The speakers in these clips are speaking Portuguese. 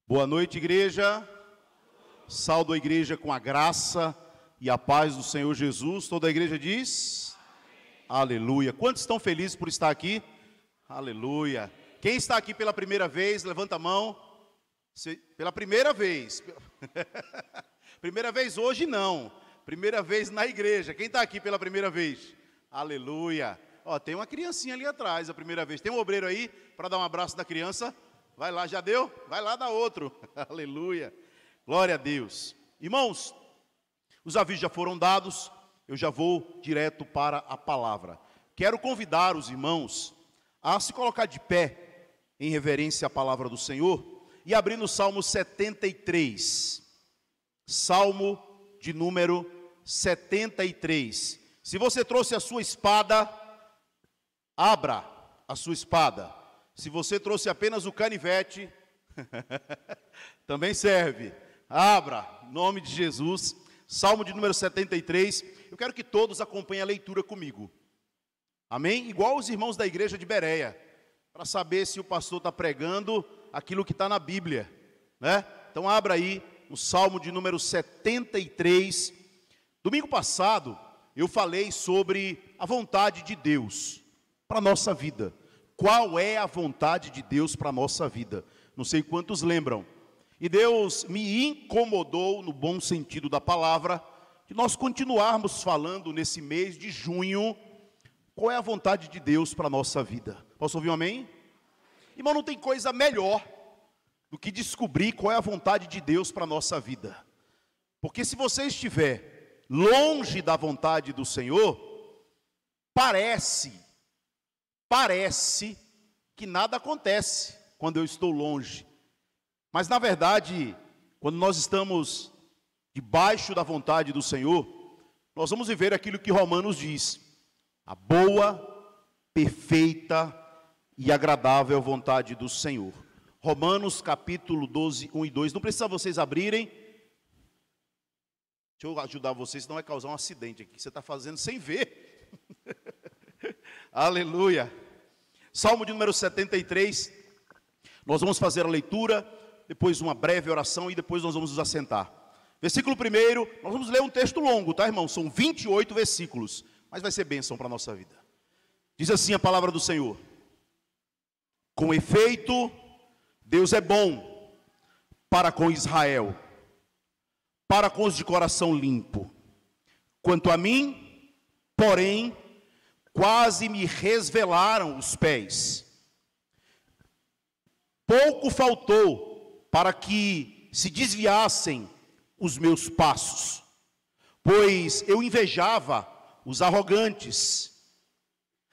Boa noite, igreja. Saúdo a igreja com a graça e a paz do Senhor Jesus. Toda a igreja diz: amém. Aleluia. Quantos estão felizes por estar aqui? Aleluia. Quem está aqui pela primeira vez, levanta a mão. Pela primeira vez. Primeira vez hoje não. Primeira vez na igreja. Quem está aqui pela primeira vez? Aleluia. Ó, tem uma criancinha ali atrás, a primeira vez. Tem um obreiro aí para dar um abraço da criança? Vai lá, já deu? Vai lá dar outro. Aleluia. Glória a Deus. Irmãos, os avisos já foram dados, eu já vou direto para a palavra. Quero convidar os irmãos a se colocar de pé em reverência à palavra do Senhor e abrir no Salmo 73. Salmo de número 73. Se você trouxe a sua espada, abra a sua espada. Se você trouxe apenas o canivete, também serve. Abra, em nome de Jesus, Salmo de número 73. Eu quero que todos acompanhem a leitura comigo. Amém? Igual os irmãos da igreja de Bereia, para saber se o pastor está pregando aquilo que está na Bíblia, né? Então abra aí o Salmo de número 73. Domingo passado, eu falei sobre a vontade de Deus para a nossa vida. Qual é a vontade de Deus para a nossa vida? Não sei quantos lembram. E Deus me incomodou, no bom sentido da palavra, de nós continuarmos falando nesse mês de junho, qual é a vontade de Deus para a nossa vida. Posso ouvir um amém? Irmão, não tem coisa melhor do que descobrir qual é a vontade de Deus para a nossa vida. Porque se você estiver longe da vontade do Senhor, parece que nada acontece quando eu estou longe. Mas na verdade, quando nós estamos debaixo da vontade do Senhor, nós vamos viver aquilo que Romanos diz: a boa, perfeita e agradável vontade do Senhor. Romanos capítulo 12, 1 e 2. Não precisa vocês abrirem. Deixa eu ajudar vocês, senão vai causar um acidente aqui, que você está fazendo sem ver. Aleluia. Salmo de número 73, nós vamos fazer a leitura, depois uma breve oração e depois nós vamos nos assentar. Versículo 1, nós vamos ler um texto longo, tá, irmão? São 28 versículos, mas vai ser bênção para a nossa vida. Diz assim a palavra do Senhor: com efeito, Deus é bom para com Israel, para com os de coração limpo. Quanto a mim, porém, quase me resvelaram os pés. Pouco faltou para que se desviassem os meus passos, pois eu invejava os arrogantes,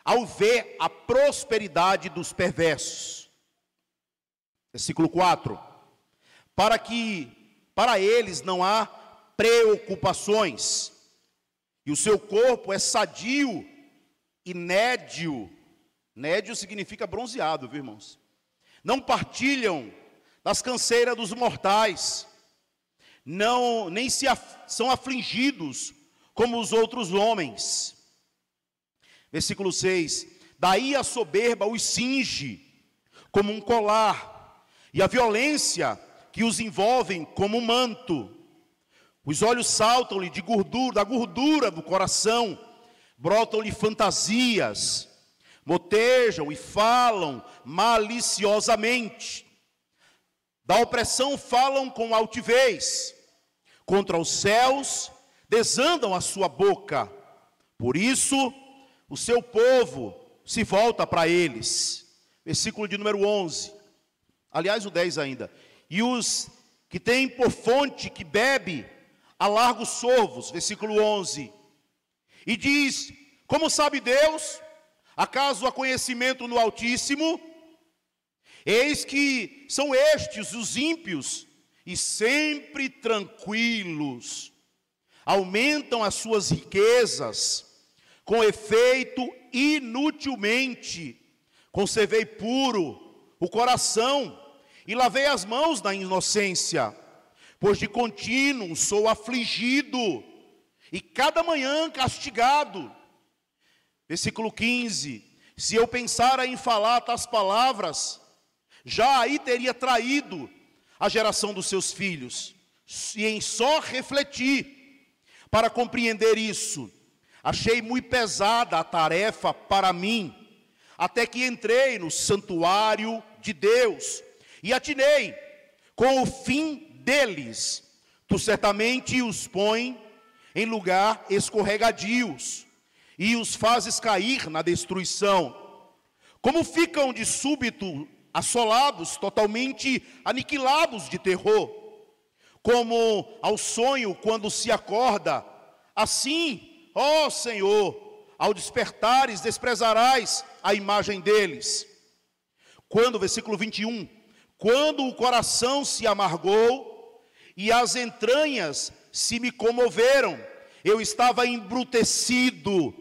ao ver a prosperidade dos perversos. Versículo 4. Para eles não há preocupações, e o seu corpo é sadio e nédio. Nédio significa bronzeado, viu, irmãos? Não partilham das canseiras dos mortais, nem são afligidos como os outros homens. Versículo 6. Daí a soberba os cinge como um colar, e a violência que os envolvem como um manto. Os olhos saltam-lhe da gordura do coração, brotam-lhe fantasias, motejam e falam maliciosamente. Da opressão falam com altivez, contra os céus desandam a sua boca. Por isso, o seu povo se volta para eles. Versículo de número 11, aliás o 10 ainda. E os que têm por fonte que bebe a largos sorvos. Versículo 11. E diz: como sabe Deus? Acaso há conhecimento no Altíssimo? Eis que são estes os ímpios, e sempre tranquilos, aumentam as suas riquezas, com efeito inutilmente. Conservei puro o coração, e lavei as mãos na inocência, pois de contínuo sou afligido, e cada manhã castigado. Versículo 15. Se eu pensara em falar tais palavras, já aí teria traído a geração dos seus filhos. E em só refletir para compreender isso, achei muito pesada a tarefa para mim, até que entrei no santuário de Deus e atinei com o fim deles. Tu certamente os põe em lugar escorregadios e os fazes cair na destruição. Como ficam de súbito assolados, totalmente aniquilados de terror, como ao sonho quando se acorda, assim, ó Senhor, ao despertares desprezarás a imagem deles. Quando, versículo 21, quando o coração se amargou e as entranhas se me comoveram, eu estava embrutecido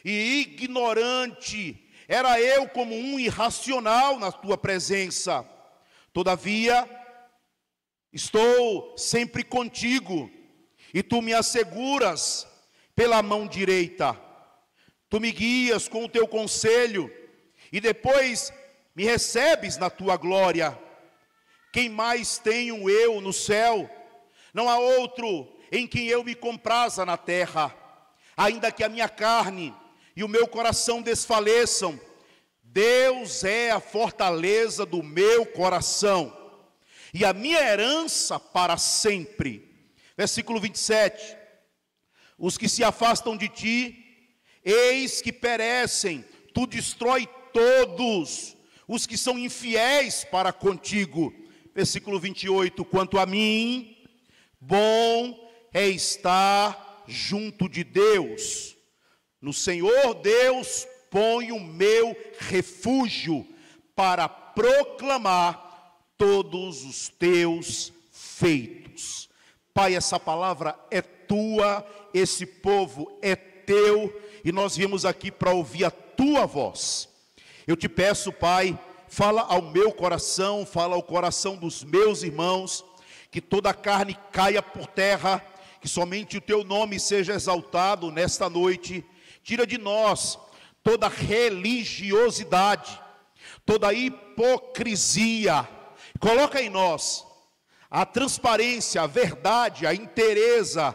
e ignorante, era eu como um irracional na tua presença. Todavia, estou sempre contigo, e tu me asseguras pela mão direita. Tu me guias com o teu conselho, e depois me recebes na tua glória. Quem mais tenho eu no céu? Não há outro em quem eu me compraza na terra. Ainda que a minha carne e o meu coração desfaleçam, Deus é a fortaleza do meu coração e a minha herança para sempre. Versículo 27, os que se afastam de ti, eis que perecem, tu destrói todos os que são infiéis para contigo. Versículo 28, quanto a mim, bom é estar junto de Deus. No Senhor Deus ponho o meu refúgio para proclamar todos os teus feitos. Pai, essa palavra é tua, esse povo é teu, e nós viemos aqui para ouvir a tua voz. Eu te peço, Pai, fala ao meu coração, fala ao coração dos meus irmãos, que toda a carne caia por terra, que somente o teu nome seja exaltado nesta noite. Tira de nós toda religiosidade, toda hipocrisia, coloca em nós a transparência, a verdade, a inteireza,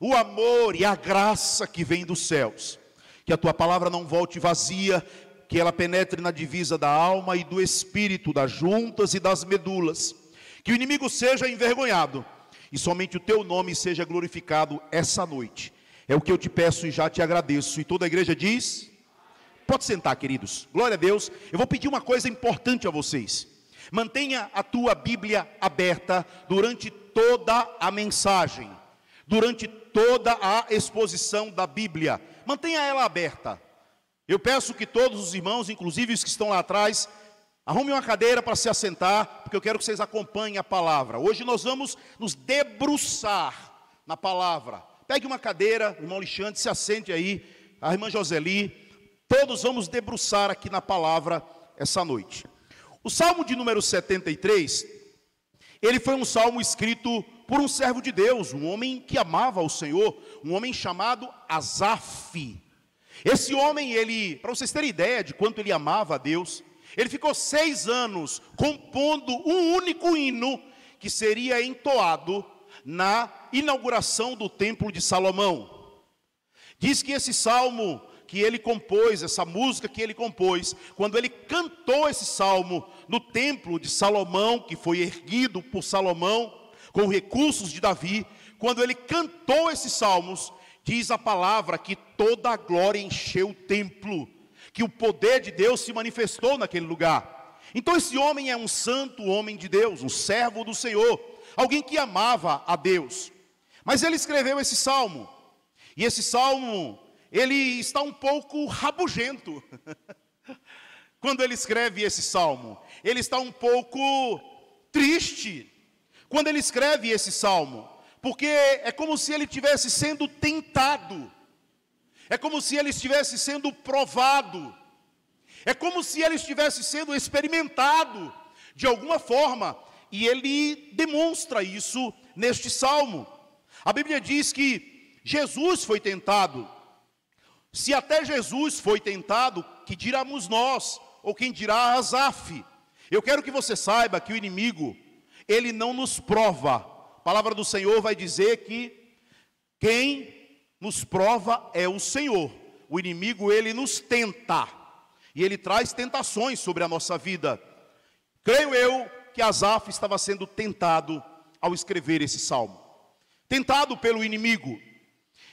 o amor e a graça que vem dos céus. Que a tua palavra não volte vazia, que ela penetre na divisa da alma e do espírito, das juntas e das medulas. Que o inimigo seja envergonhado e somente o teu nome seja glorificado essa noite. É o que eu te peço e já te agradeço. E toda a igreja diz: pode sentar, queridos. Glória a Deus. Eu vou pedir uma coisa importante a vocês. Mantenha a tua Bíblia aberta durante toda a mensagem, durante toda a exposição da Bíblia. Mantenha ela aberta. Eu peço que todos os irmãos, inclusive os que estão lá atrás, arrumem uma cadeira para se assentar, porque eu quero que vocês acompanhem a palavra. Hoje nós vamos nos debruçar na palavra. Pegue uma cadeira, irmão Alexandre, se assente aí, a irmã Joseli. Todos vamos debruçar aqui na palavra essa noite. O Salmo de número 73, ele foi um salmo escrito por um servo de Deus, um homem que amava o Senhor, um homem chamado Asaf. Esse homem, ele, para vocês terem ideia de quanto ele amava a Deus, ele ficou 6 anos compondo um único hino que seria entoado na inauguração do templo de Salomão. Diz que esse salmo que ele compôs, essa música que ele compôs, quando ele cantou esse salmo no templo de Salomão, que foi erguido por Salomão, com recursos de Davi, quando ele cantou esses salmos, diz a palavra que toda a glória encheu o templo, que o poder de Deus se manifestou naquele lugar. Então esse homem é um santo homem de Deus, um servo do Senhor, alguém que amava a Deus. Mas ele escreveu esse salmo, e esse salmo, ele está um pouco rabugento. Quando ele escreve esse salmo, ele está um pouco triste. Quando ele escreve esse salmo, porque é como se ele estivesse sendo tentado, é como se ele estivesse sendo provado, é como se ele estivesse sendo experimentado de alguma forma, e ele demonstra isso neste salmo. A Bíblia diz que Jesus foi tentado. Se até Jesus foi tentado, que diramos nós, ou quem dirá Asaf? Eu quero que você saiba que o inimigo, ele não nos prova. A palavra do Senhor vai dizer que quem nos prova é o Senhor. O inimigo, ele nos tenta, e ele traz tentações sobre a nossa vida. Creio eu que Asaf estava sendo tentado ao escrever esse salmo, tentado pelo inimigo.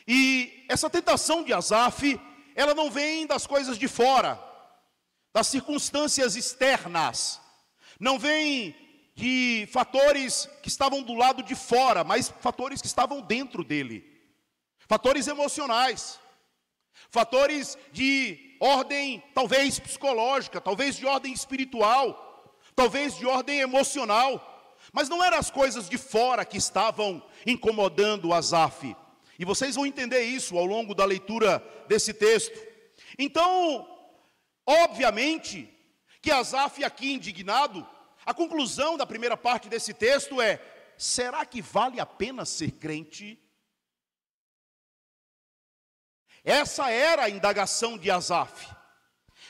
E essa tentação de Asaf, ela não vem das coisas de fora, das circunstâncias externas, não vem de fatores que estavam do lado de fora, mas fatores que estavam dentro dele, fatores emocionais, fatores de ordem talvez psicológica, talvez de ordem espiritual, talvez de ordem emocional, mas não eram as coisas de fora que estavam incomodando Asaf. E vocês vão entender isso ao longo da leitura desse texto. Então, obviamente, que Asaf aqui indignado, a conclusão da primeira parte desse texto é: será que vale a pena ser crente? Essa era a indagação de Asaf.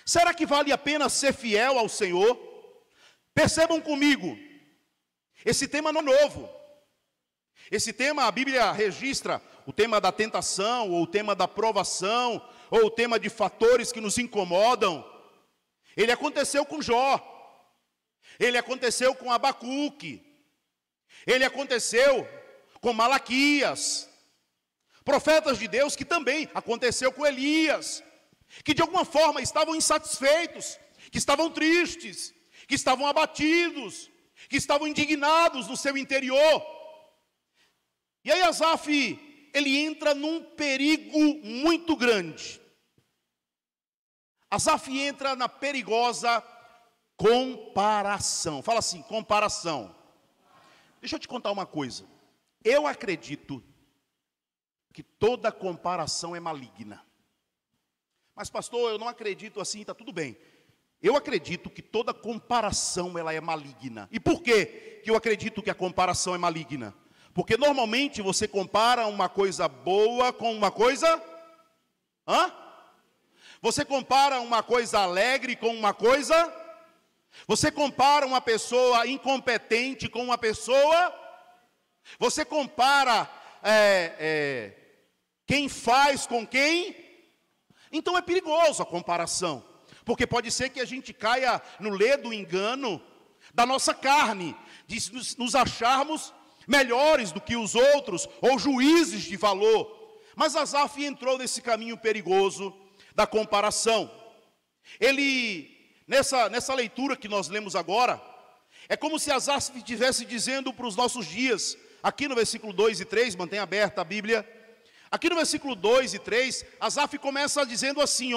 Será que vale a pena ser fiel ao Senhor? Percebam comigo, esse tema não é novo. Esse tema, a Bíblia registra o tema da tentação, ou o tema da provação, ou o tema de fatores que nos incomodam. Ele aconteceu com Jó, ele aconteceu com Abacuque, ele aconteceu com Malaquias, profetas de Deus, que também aconteceu com Elias, que de alguma forma estavam insatisfeitos, que estavam tristes, que estavam abatidos, que estavam indignados no seu interior. E aí Asaf, ele entra num perigo muito grande. Asaf entra na perigosa comparação. Fala assim, comparação. Deixa eu te contar uma coisa. Eu acredito que toda comparação é maligna. Mas pastor, eu não acredito assim, está tudo bem. Eu acredito que toda comparação ela é maligna. E por que eu acredito que a comparação é maligna? Porque normalmente você compara uma coisa boa com uma coisa... Você compara uma coisa alegre com uma coisa... Você compara uma pessoa incompetente com uma pessoa... Você compara quem faz com quem... Então é perigoso a comparação. Porque pode ser que a gente caia no ledo engano da nossa carne, de nos acharmos melhores do que os outros, ou juízes de valor. Mas Asaf entrou nesse caminho perigoso da comparação. Ele, nessa leitura que nós lemos agora, é como se Asaf estivesse dizendo para os nossos dias, aqui no versículo 2 e 3, mantenha aberta a Bíblia, aqui no versículo 2 e 3, Asaf começa dizendo assim,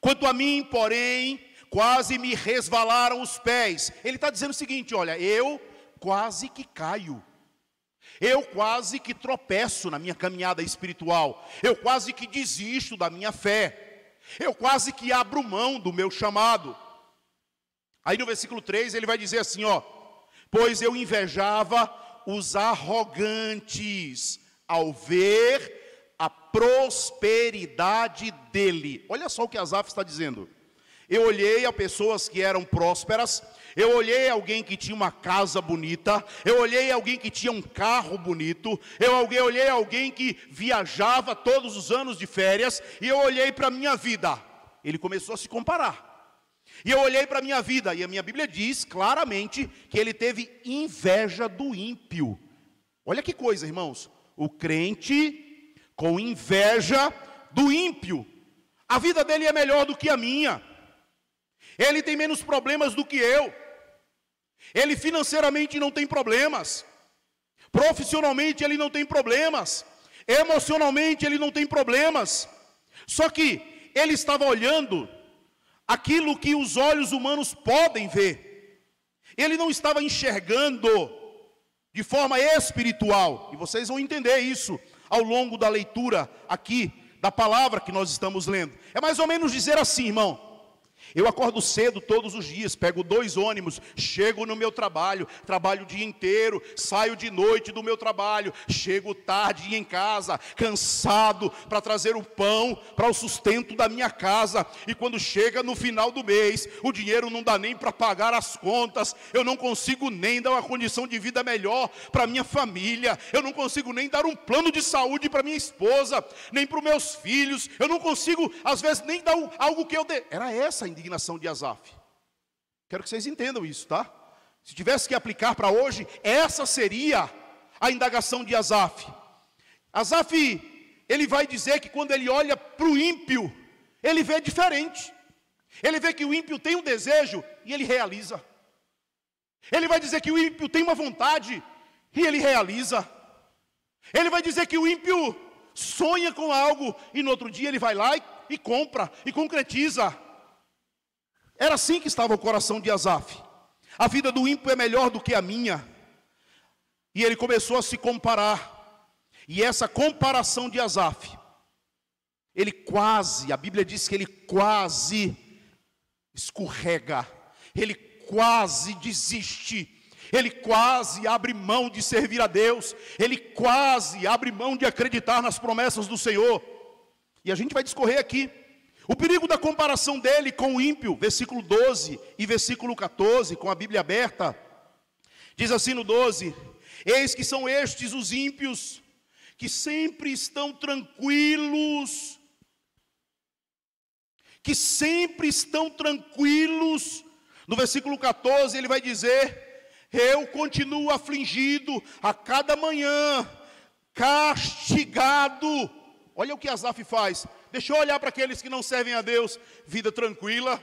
quanto a mim, porém, quase me resvalaram os pés. Ele está dizendo o seguinte, olha, eu quase que caio, eu quase que tropeço na minha caminhada espiritual, eu quase que desisto da minha fé, eu quase que abro mão do meu chamado. Aí no versículo 3 ele vai dizer assim, pois eu invejava os arrogantes ao ver a prosperidade dele. Olha só o que Asaf está dizendo. Eu olhei a pessoas que eram prósperas, eu olhei alguém que tinha uma casa bonita, eu olhei alguém que tinha um carro bonito, eu olhei alguém que viajava todos os anos de férias, e eu olhei para a minha vida. Ele começou a se comparar. E eu olhei para a minha vida, e a minha Bíblia diz claramente que ele teve inveja do ímpio. Olha que coisa, irmãos. O crente com inveja do ímpio. A vida dele é melhor do que a minha. Ele tem menos problemas do que eu. Ele financeiramente não tem problemas. Profissionalmente ele não tem problemas. Emocionalmente ele não tem problemas. Só que ele estava olhando aquilo que os olhos humanos podem ver. Ele não estava enxergando de forma espiritual. E vocês vão entender isso ao longo da leitura aqui da palavra que nós estamos lendo. É mais ou menos dizer assim, irmão. Eu acordo cedo todos os dias, pego 2 ônibus, chego no meu trabalho, trabalho o dia inteiro, saio de noite do meu trabalho, chego tarde em casa, cansado para trazer o pão para o sustento da minha casa. E quando chega no final do mês, o dinheiro não dá nem para pagar as contas, eu não consigo nem dar uma condição de vida melhor para minha família, eu não consigo nem dar um plano de saúde para minha esposa, nem para os meus filhos, eu não consigo, às vezes, nem dar algo que eu dê. Era essa a indignação de Asaf. Quero que vocês entendam isso, tá? Se tivesse que aplicar para hoje, essa seria a indagação de Asaf. Asaf, ele vai dizer que quando ele olha para o ímpio, ele vê diferente. Ele vê que o ímpio tem um desejo e ele realiza. Ele vai dizer que o ímpio tem uma vontade e ele realiza. Ele vai dizer que o ímpio sonha com algo e no outro dia ele vai lá e compra e concretiza. Era assim que estava o coração de Asaf. A vida do ímpio é melhor do que a minha. E ele começou a se comparar. E essa comparação de Asaf, ele quase, a Bíblia diz que ele quase escorrega, ele quase desiste, ele quase abre mão de servir a Deus, ele quase abre mão de acreditar nas promessas do Senhor. E a gente vai discorrer aqui o perigo da comparação dele com o ímpio, versículo 12 e versículo 14, com a Bíblia aberta. Diz assim no 12: eis que são estes os ímpios, que sempre estão tranquilos, que sempre estão tranquilos. No versículo 14 ele vai dizer: eu continuo afligido a cada manhã, castigado. Olha o que Asaf faz. Deixa eu olhar para aqueles que não servem a Deus, vida tranquila,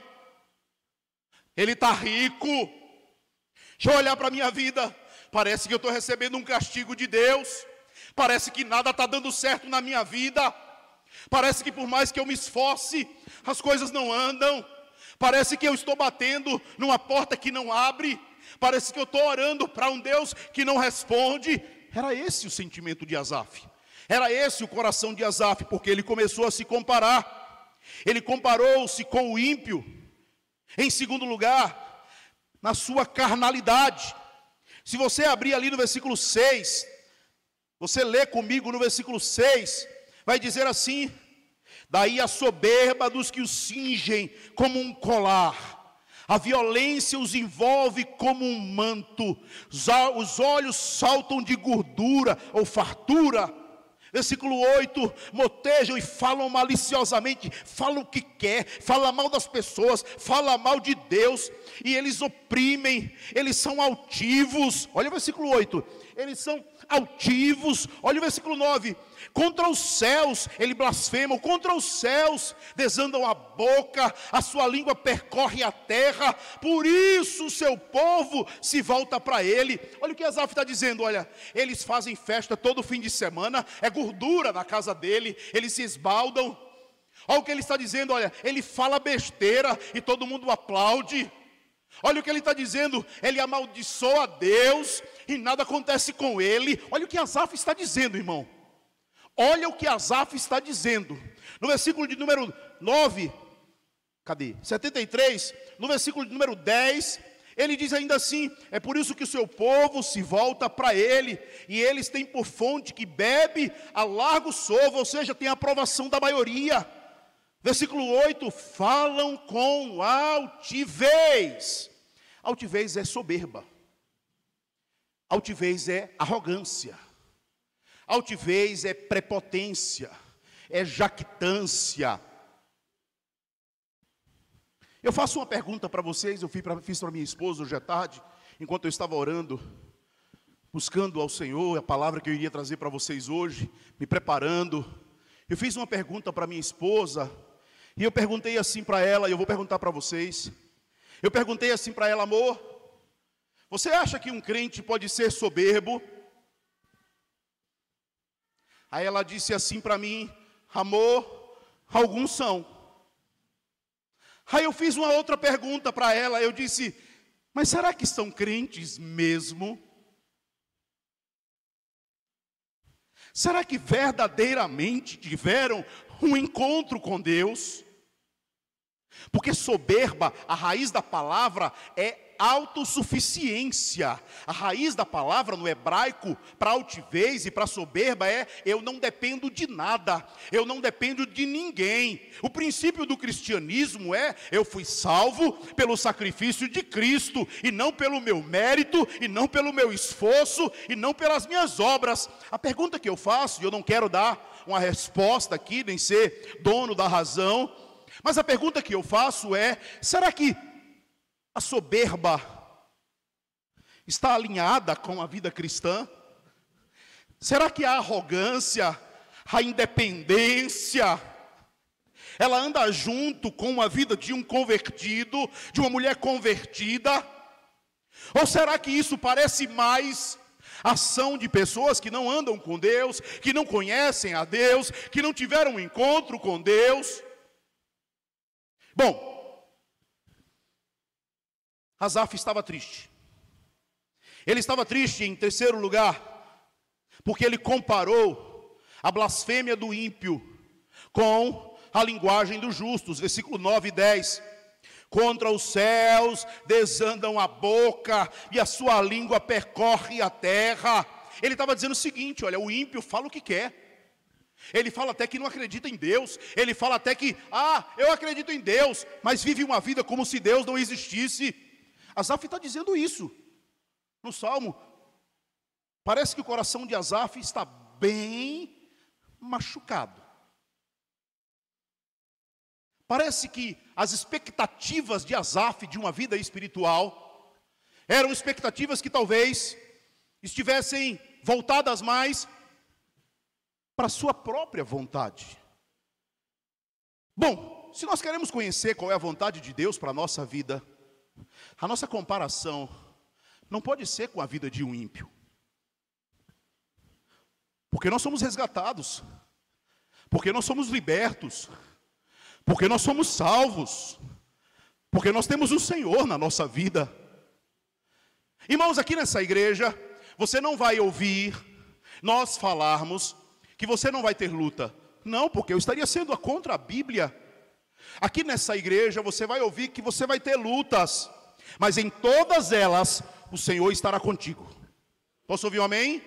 ele está rico. Deixa eu olhar para a minha vida, parece que eu estou recebendo um castigo de Deus, parece que nada está dando certo na minha vida, parece que por mais que eu me esforce, as coisas não andam, parece que eu estou batendo numa porta que não abre, parece que eu estou orando para um Deus que não responde. Era esse o sentimento de Asaf. Era esse o coração de Asaf, porque ele começou a se comparar. Ele comparou-se com o ímpio. Em segundo lugar, na sua carnalidade. Se você abrir ali no versículo 6, você lê comigo no versículo 6, vai dizer assim: daí a soberba dos que os cingem como um colar, a violência os envolve como um manto, os olhos saltam de gordura ou fartura. Versículo 8, motejam e falam maliciosamente, falam o que quer, falam mal das pessoas, falam mal de Deus, e eles oprimem, eles são altivos. Olha o versículo 8, eles são altivos. Olha o versículo 9, contra os céus ele blasfema, contra os céus desandam a boca, a sua língua percorre a terra, por isso o seu povo se volta para ele. Olha o que Asaf está dizendo, olha, eles fazem festa todo fim de semana, é gordura na casa dele, eles se esbaldam. Olha o que ele está dizendo, olha, ele fala besteira e todo mundo aplaude. Olha o que ele está dizendo, ele amaldiçoa a Deus e nada acontece com ele. Olha o que Asaf está dizendo, irmão. Olha o que Asaf está dizendo. No versículo de número 9, 73, no versículo de número 10, ele diz ainda assim: é por isso que o seu povo se volta para ele, e eles têm por fonte que bebe a largo solvo, ou seja, tem a aprovação da maioria. Versículo 8, falam com altivez. Altivez é soberba. Altivez é arrogância. Altivez é prepotência, é jactância. Eu faço uma pergunta para vocês, eu fiz para minha esposa hoje à tarde, enquanto eu estava orando, buscando ao Senhor a palavra que eu iria trazer para vocês hoje, me preparando. Eu fiz uma pergunta para minha esposa, e eu perguntei assim para ela, e eu vou perguntar para vocês. Eu perguntei assim para ela: amor, você acha que um crente pode ser soberbo? Aí ela disse assim para mim: amor, alguns são. Aí eu fiz uma outra pergunta para ela, eu disse: mas será que são crentes mesmo? Será que verdadeiramente tiveram um encontro com Deus? Porque soberba, a raiz da palavra é autossuficiência. A raiz da palavra no hebraico para altivez e para soberba é: eu não dependo de nada, eu não dependo de ninguém. O princípio do cristianismo é: eu fui salvo pelo sacrifício de Cristo, e não pelo meu mérito, e não pelo meu esforço, e não pelas minhas obras. A pergunta que eu faço, e eu não quero dar uma resposta aqui, nem ser dono da razão, mas a pergunta que eu faço é: será que a soberba está alinhada com a vida cristã? Será que a arrogância, a independência, ela anda junto com a vida de um convertido, de uma mulher convertida? Ou será que isso parece mais ação de pessoas que não andam com Deus, que não conhecem a Deus, que não tiveram um encontro com Deus? Bom, Asaf estava triste. Ele estava triste, em terceiro lugar, porque ele comparou a blasfêmia do ímpio com a linguagem dos justos. Versículo 9 e 10. Contra os céus desandam a boca, e a sua língua percorre a terra. Ele estava dizendo o seguinte: olha, o ímpio fala o que quer. Ele fala até que não acredita em Deus. Ele fala até que, eu acredito em Deus, mas vive uma vida como se Deus não existisse. Asaf está dizendo isso no Salmo. Parece que o coração de Asaf está bem machucado. Parece que as expectativas de Asaf de uma vida espiritual eram expectativas que talvez estivessem voltadas mais para a sua própria vontade. Bom, se nós queremos conhecer qual é a vontade de Deus para a nossa vida, a nossa comparação não pode ser com a vida de um ímpio. Porque nós somos resgatados, porque nós somos libertos, porque nós somos salvos, porque nós temos o Senhor na nossa vida. Irmãos, aqui nessa igreja, você não vai ouvir nós falarmos que você não vai ter luta. Não, porque eu estaria sendo contra a Bíblia. Aqui nessa igreja você vai ouvir que você vai ter lutas, mas em todas elas o Senhor estará contigo. Posso ouvir um amém?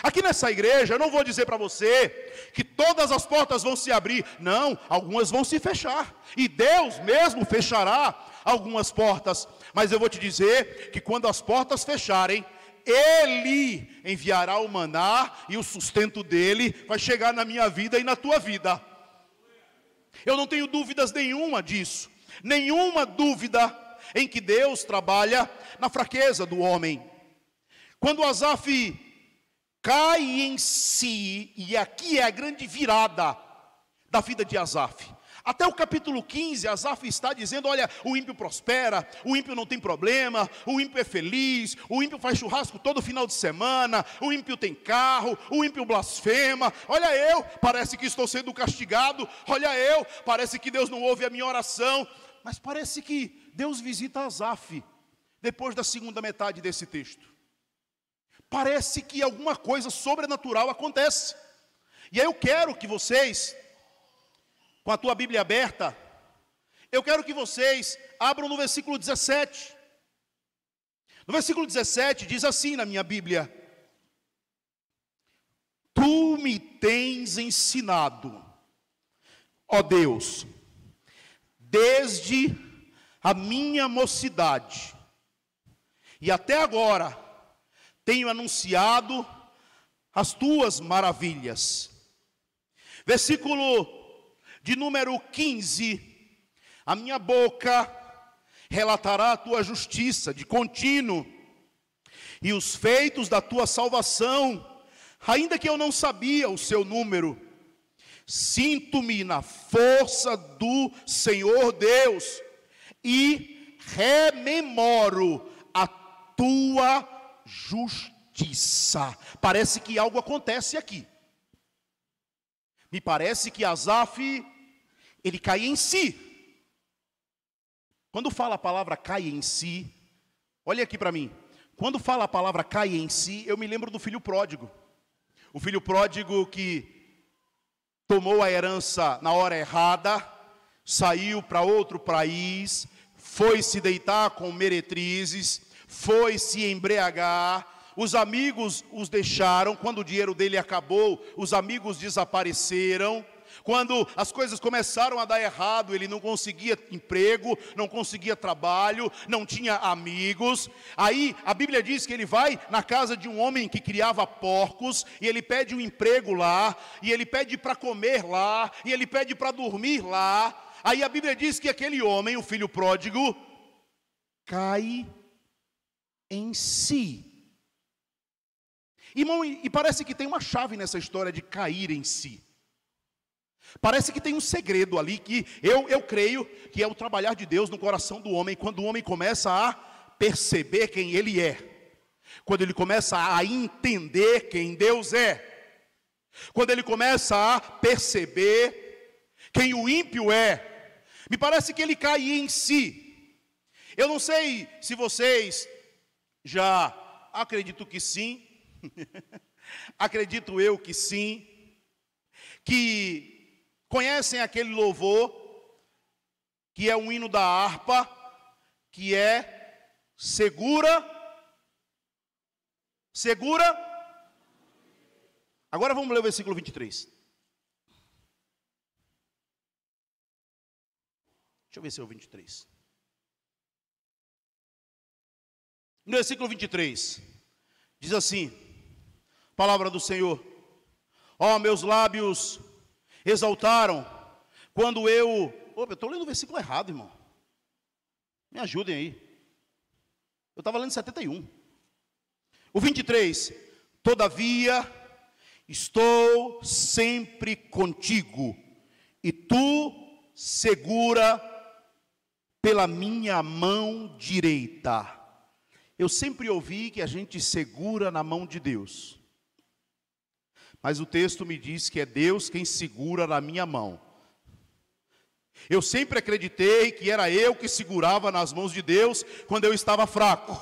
Aqui nessa igreja eu não vou dizer para você que todas as portas vão se abrir. Não, algumas vão se fechar, e Deus mesmo fechará algumas portas. Mas eu vou te dizer que quando as portas fecharem, Ele enviará o maná, e o sustento dele vai chegar na minha vida e na tua vida. Eu não tenho dúvidas nenhuma disso, nenhuma dúvida em que Deus trabalha na fraqueza do homem. Quando Asaf cai em si, e aqui é a grande virada da vida de Asaf. Até o capítulo 15, Asaf está dizendo: olha, o ímpio prospera, o ímpio não tem problema, o ímpio é feliz, o ímpio faz churrasco todo final de semana, o ímpio tem carro, o ímpio blasfema. Olha, eu, parece que estou sendo castigado. Olha, eu, parece que Deus não ouve a minha oração. Mas parece que Deus visita Asaf depois da segunda metade desse texto. Parece que alguma coisa sobrenatural acontece. E aí eu quero que vocês, com a tua Bíblia aberta, eu quero que vocês abram no versículo 17. No versículo 17 diz assim na minha Bíblia: Tu me tens ensinado, ó Deus, desde a minha mocidade, e até agora tenho anunciado as tuas maravilhas. Versículo de número 15: a minha boca relatará a tua justiça de contínuo, e os feitos da tua salvação, ainda que eu não sabia o seu número. Sinto-me na força do Senhor Deus, e rememoro a tua justiça. Parece que algo acontece aqui. Me parece que Asaf, ele cai em si. Quando fala a palavra cai em si, olha aqui para mim. Quando fala a palavra cai em si, eu me lembro do filho pródigo. O filho pródigo que tomou a herança na hora errada, saiu para outro país, foi se deitar com meretrizes, foi se embriagar. Os amigos os deixaram. Quando o dinheiro dele acabou, os amigos desapareceram. Quando as coisas começaram a dar errado, ele não conseguia emprego, não conseguia trabalho, não tinha amigos. Aí a Bíblia diz que ele vai na casa de um homem que criava porcos, e ele pede um emprego lá, e ele pede para comer lá, e ele pede para dormir lá. Aí a Bíblia diz que aquele homem, o filho pródigo, cai em si. Irmão, e parece que tem uma chave nessa história de cair em si. Parece que tem um segredo ali que eu creio que é o trabalhar de Deus no coração do homem, quando o homem começa a perceber quem ele é, quando ele começa a entender quem Deus é, quando ele começa a perceber quem o ímpio é. Me parece que ele cai em si. Eu não sei se vocês já, acredito que sim, acredito eu que sim, que conhecem aquele louvor, que é um hino da harpa, que é segura. Agora vamos ler o versículo 23. Deixa eu ver se é o 23. No versículo 23, diz assim, palavra do Senhor: ó, meus lábios exaltaram, quando eu estou lendo o versículo errado, irmão. Me ajudem aí. Eu estava lendo 71. O 23, todavia, estou sempre contigo, e tu segura pela minha mão direita. Eu sempre ouvi que a gente segura na mão de Deus. Mas o texto me diz que é Deus quem segura na minha mão. Eu sempre acreditei que era eu que segurava nas mãos de Deus quando eu estava fraco.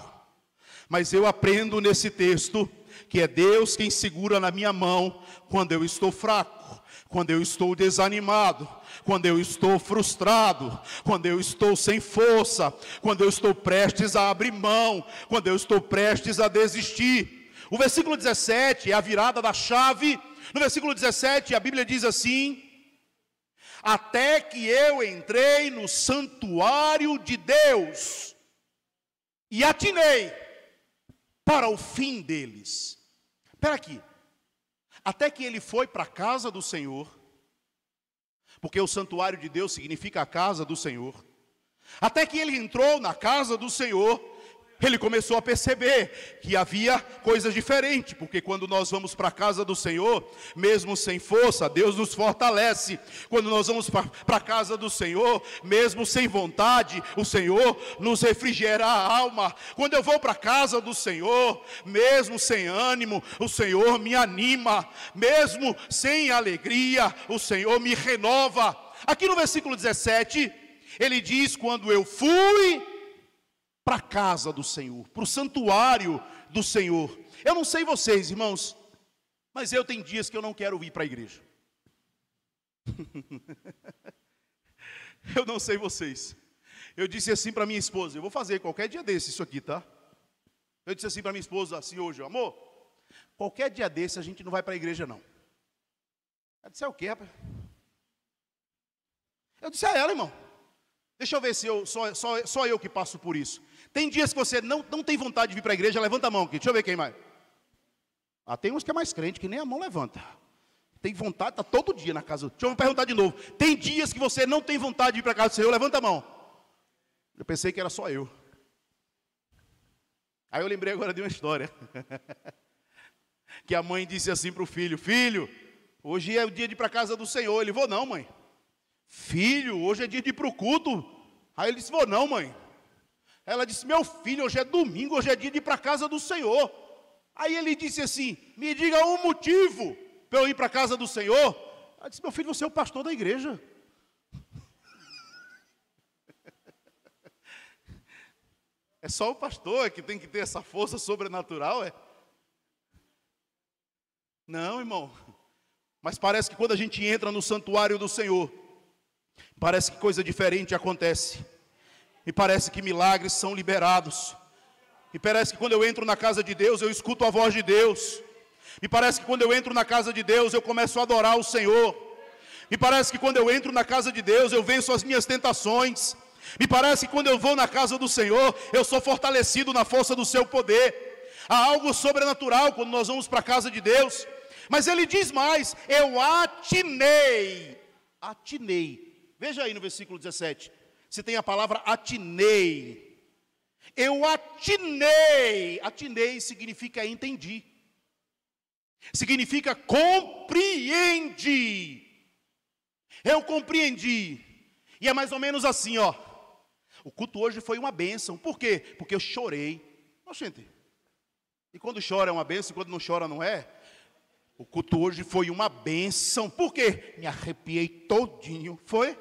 Mas eu aprendo nesse texto que é Deus quem segura na minha mão quando eu estou fraco, quando eu estou desanimado, quando eu estou frustrado, quando eu estou sem força, quando eu estou prestes a abrir mão, quando eu estou prestes a desistir. O versículo 17 é a virada da chave. No versículo 17 a Bíblia diz assim: até que eu entrei no santuário de Deus e atinei para o fim deles. Espera aqui, até que ele foi para a casa do Senhor, porque o santuário de Deus significa a casa do Senhor. Até que ele entrou na casa do Senhor, ele começou a perceber que havia coisas diferentes, porque quando nós vamos para a casa do Senhor, mesmo sem força, Deus nos fortalece. Quando nós vamos para a casa do Senhor, mesmo sem vontade, o Senhor nos refrigera a alma. Quando eu vou para a casa do Senhor, mesmo sem ânimo, o Senhor me anima. Mesmo sem alegria, o Senhor me renova. Aqui no versículo 17, ele diz: quando eu fui para a casa do Senhor, para o santuário do Senhor. Eu não sei vocês, irmãos, mas eu tenho dias que eu não quero ir para a igreja. Eu não sei vocês. Eu disse assim para minha esposa: eu vou fazer qualquer dia desse isso aqui, tá? Eu disse assim para minha esposa, assim hoje: amor, qualquer dia desse a gente não vai para a igreja não. Ela disse: é o quê, rapaz? Eu disse a ela: irmão, deixa eu ver se só eu que passo por isso. Tem dias que você não tem vontade de vir para a igreja, levanta a mão aqui, deixa eu ver quem mais. Ah, tem uns que é mais crente, que nem a mão levanta. Tem vontade, está todo dia na casa. Deixa eu perguntar de novo. Tem dias que você não tem vontade de ir para a casa do Senhor, levanta a mão. Eu pensei que era só eu. Aí eu lembrei agora de uma história. Que a mãe disse assim para o filho: filho, hoje é o dia de ir para a casa do Senhor. Ele: vou não, mãe. Filho, hoje é dia de ir para o culto. Aí ele disse: vou não, mãe. Ela disse: meu filho, hoje é domingo, hoje é dia de ir para a casa do Senhor. Aí ele disse assim: me diga um motivo para eu ir para a casa do Senhor. Ela disse: meu filho, você é o pastor da igreja. É só o pastor que tem que ter essa força sobrenatural, é? Não, irmão. Mas parece que quando a gente entra no santuário do Senhor, Parece que coisa diferente acontece. Me parece que milagres são liberados. Me parece que quando eu entro na casa de Deus, eu escuto a voz de Deus. Me parece que quando eu entro na casa de Deus, eu começo a adorar o Senhor. Me parece que quando eu entro na casa de Deus, eu venço as minhas tentações. Me parece que quando eu vou na casa do Senhor, eu sou fortalecido na força do seu poder. Há algo sobrenatural quando nós vamos para a casa de Deus. Mas ele diz mais: eu atinei. Veja aí no versículo 17. Se tem a palavra atinei. Eu atinei. Atinei significa entendi. Significa compreendi. Eu compreendi. E é mais ou menos assim, ó. O culto hoje foi uma bênção. Por quê? Porque eu chorei. Ó, gente. E quando chora é uma bênção, e quando não chora não é? O culto hoje foi uma bênção. Por quê? Me arrepiei todinho. Foi?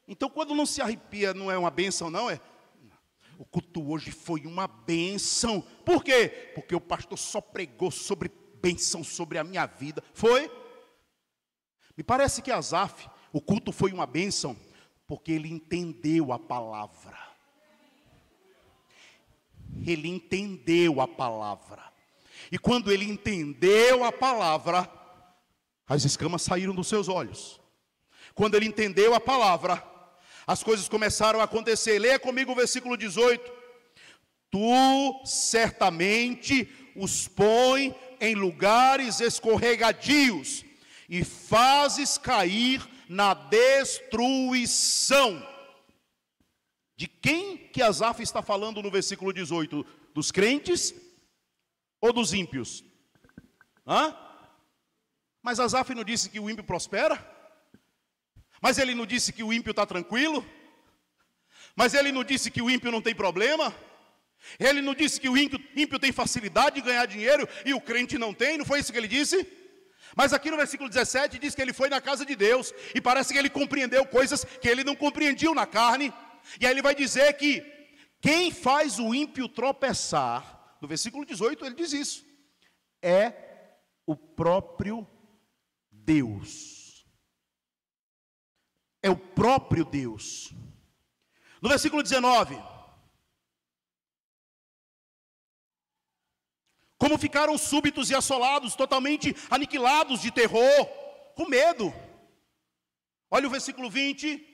Então quando não se arrepia não é uma bênção, não é? O culto hoje foi uma bênção. Por quê? Porque o pastor só pregou sobre bênção sobre a minha vida. Foi? Me parece que Asaf, o culto foi uma bênção, porque ele entendeu a palavra. Ele entendeu a palavra. E quando ele entendeu a palavra, as escamas saíram dos seus olhos. Quando ele entendeu a palavra, as coisas começaram a acontecer. Leia comigo o versículo 18. Tu certamente os põe em lugares escorregadios e fazes cair na destruição. De quem que Asaf está falando no versículo 18? Dos crentes ou dos ímpios? Mas Asaf não disse que o ímpio prospera? Mas ele não disse que o ímpio está tranquilo? Mas ele não disse que o ímpio não tem problema? Ele não disse que o ímpio tem facilidade de ganhar dinheiro e o crente não tem? Não foi isso que ele disse? Mas aqui no versículo 17 diz que ele foi na casa de Deus e parece que ele compreendeu coisas que ele não compreendia na carne. E aí ele vai dizer que quem faz o ímpio tropeçar, no versículo 18 ele diz isso, é o próprio Deus. É o próprio Deus. No versículo 19, como ficaram súbitos e assolados, totalmente aniquilados de terror, com medo. Olha o versículo 20.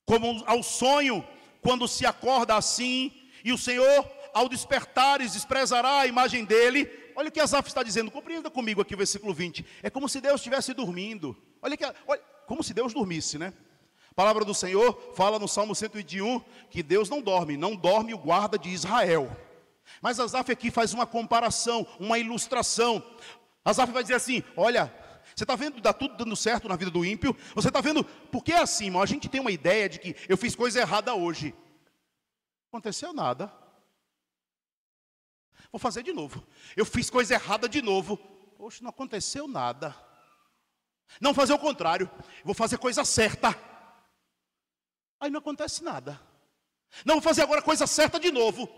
Como ao sonho, quando se acorda assim, e o Senhor, ao despertares, desprezará a imagem dele. Olha o que Asaf está dizendo, compreenda comigo aqui o versículo 20. É como se Deus estivesse dormindo. Olha, como se Deus dormisse, né? A palavra do Senhor fala no Salmo 121, que Deus não dorme o guarda de Israel. Mas Asaf aqui faz uma comparação, uma ilustração. Asaf vai dizer assim, olha, você está vendo, está tudo dando certo na vida do ímpio? Você está vendo, porque é assim, irmão, a gente tem uma ideia de que eu fiz coisa errada hoje. Não aconteceu nada. Vou fazer de novo. Eu fiz coisa errada de novo. Oxe, não aconteceu nada. Não fazer o contrário. Vou fazer coisa certa. Aí não acontece nada. Não, vou fazer agora coisa certa de novo.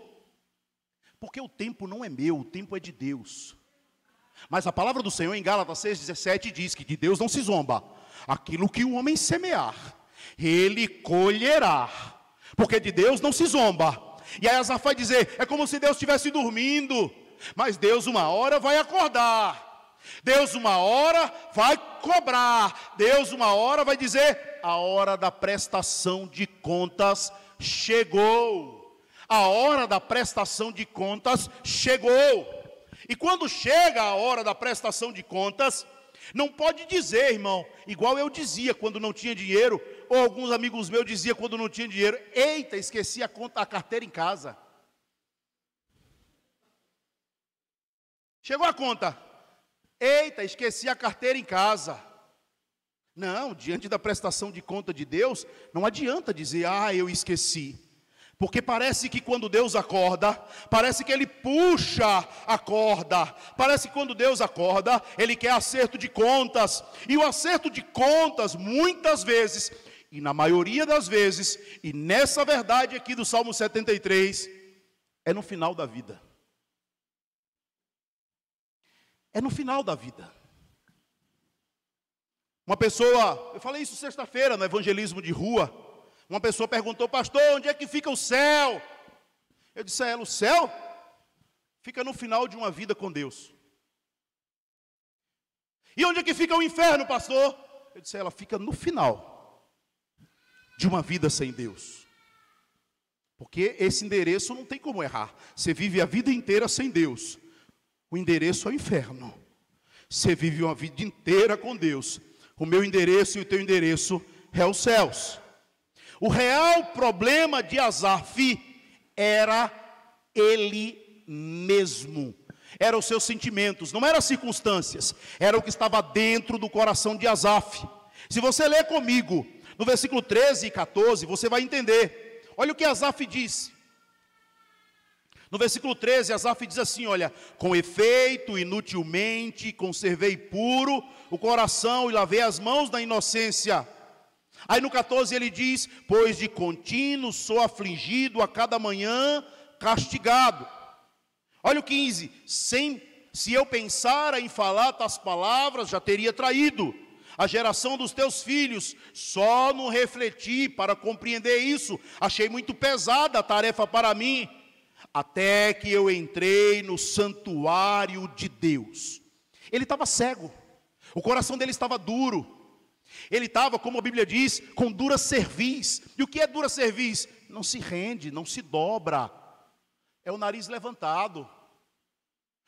Porque o tempo não é meu, o tempo é de Deus. Mas a palavra do Senhor em Gálatas 6,17 diz que de Deus não se zomba. Aquilo que o homem semear, ele colherá. Porque de Deus não se zomba. E aí Asaf vai dizer, é como se Deus estivesse dormindo. Mas Deus uma hora vai acordar. Deus uma hora vai cobrar. Deus uma hora vai dizer, a hora da prestação de contas chegou. A hora da prestação de contas chegou. E quando chega a hora da prestação de contas, não pode dizer, irmão, igual eu dizia quando não tinha dinheiro, ou alguns amigos meus diziam quando não tinha dinheiro, eita, esqueci a carteira em casa. Chegou a conta, eita, esqueci a carteira em casa. Não, diante da prestação de conta de Deus, não adianta dizer, eu esqueci. Porque parece que quando Deus acorda, parece que Ele puxa a corda. Parece que quando Deus acorda, Ele quer acerto de contas. E o acerto de contas, muitas vezes, e na maioria das vezes, e nessa verdade aqui do Salmo 73, é no final da vida. É no final da vida. Uma pessoa, eu falei isso sexta-feira no evangelismo de rua, uma pessoa perguntou: pastor, onde é que fica o céu? Eu disse a ela: o céu fica no final de uma vida com Deus. E onde é que fica o inferno, pastor? Eu disse a ela: fica no final de uma vida sem Deus. Porque esse endereço não tem como errar. Você vive a vida inteira sem Deus, o endereço é o inferno. Você vive uma vida inteira com Deus, o meu endereço e o teu endereço é os céus. O real problema de Asaf era ele mesmo. Eram os seus sentimentos, não eram as circunstâncias, era o que estava dentro do coração de Asaf. Se você ler comigo, no versículo 13 e 14, você vai entender. Olha o que Asaf disse. No versículo 13, Asaf diz assim, olha: com efeito, inutilmente, conservei puro o coração e lavei as mãos na inocência. Aí no 14 ele diz: pois de contínuo sou afligido a cada manhã, castigado. Olha o 15, se eu pensara em falar tais palavras, já teria traído a geração dos teus filhos. Só não refleti para compreender isso, achei muito pesada a tarefa para mim, até que eu entrei no santuário de Deus. Ele estava cego, o coração dele estava duro, ele estava, como a Bíblia diz, com dura cerviz. E o que é dura cerviz? Não se rende, não se dobra, é o nariz levantado.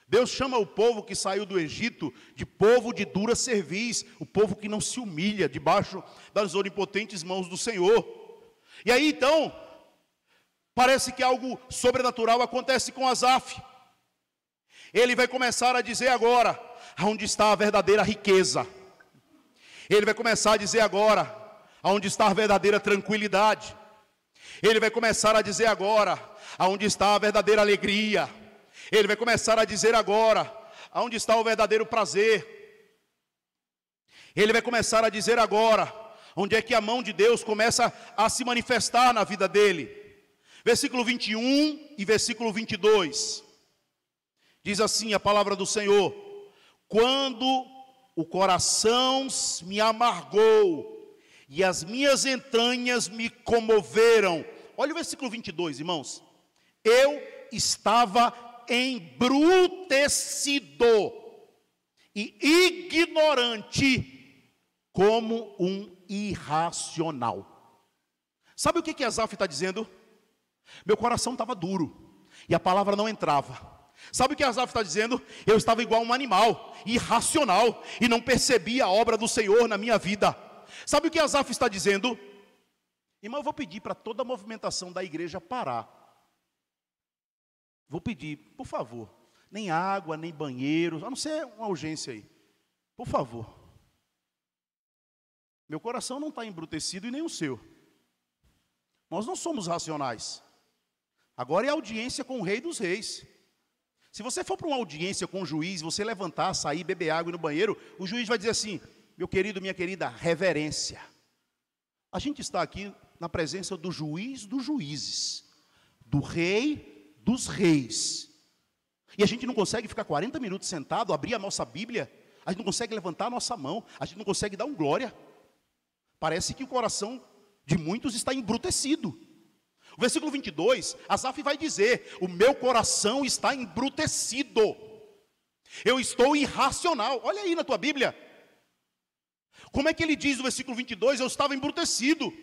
Deus chama o povo que saiu do Egito de povo de dura cerviz, o povo que não se humilha debaixo das onipotentes mãos do Senhor. E aí então, parece que algo sobrenatural acontece com Asaf. Ele vai começar a dizer agora aonde está a verdadeira riqueza. Ele vai começar a dizer agora aonde está a verdadeira tranquilidade. Ele vai começar a dizer agora aonde está a verdadeira alegria. Ele vai começar a dizer agora aonde está o verdadeiro prazer. Ele vai começar a dizer agora onde é que a mão de Deus começa a se manifestar na vida dele. Versículo 21 e versículo 22. Diz assim a palavra do Senhor: quando o coração me amargou e as minhas entranhas me comoveram. Olha o versículo 22, irmãos. Eu estava embrutecido e ignorante como um irracional. Sabe o que Asaf está dizendo? Meu coração estava duro e a palavra não entrava. Sabe o que Asaf está dizendo? Eu estava igual um animal, irracional, e não percebia a obra do Senhor na minha vida. Sabe o que Asaf está dizendo? Irmão, eu vou pedir para toda a movimentação da igreja parar. Vou pedir, por favor, nem água, nem banheiro, a não ser uma urgência aí. Por favor. Meu coração não está embrutecido e nem o seu. Nós não somos racionais. Agora é audiência com o Rei dos Reis. Se você for para uma audiência com o juiz, você levantar, sair, beber água e ir no banheiro, o juiz vai dizer assim: meu querido, minha querida, reverência. A gente está aqui na presença do juiz dos juízes, do rei dos reis. E a gente não consegue ficar 40 minutos sentado, abrir a nossa Bíblia, a gente não consegue levantar a nossa mão, a gente não consegue dar um glória. Parece que o coração de muitos está embrutecido. O versículo 22, Asaf vai dizer: o meu coração está embrutecido, eu estou irracional. Olha aí na tua Bíblia, como é que ele diz no versículo 22, eu estava embrutecido,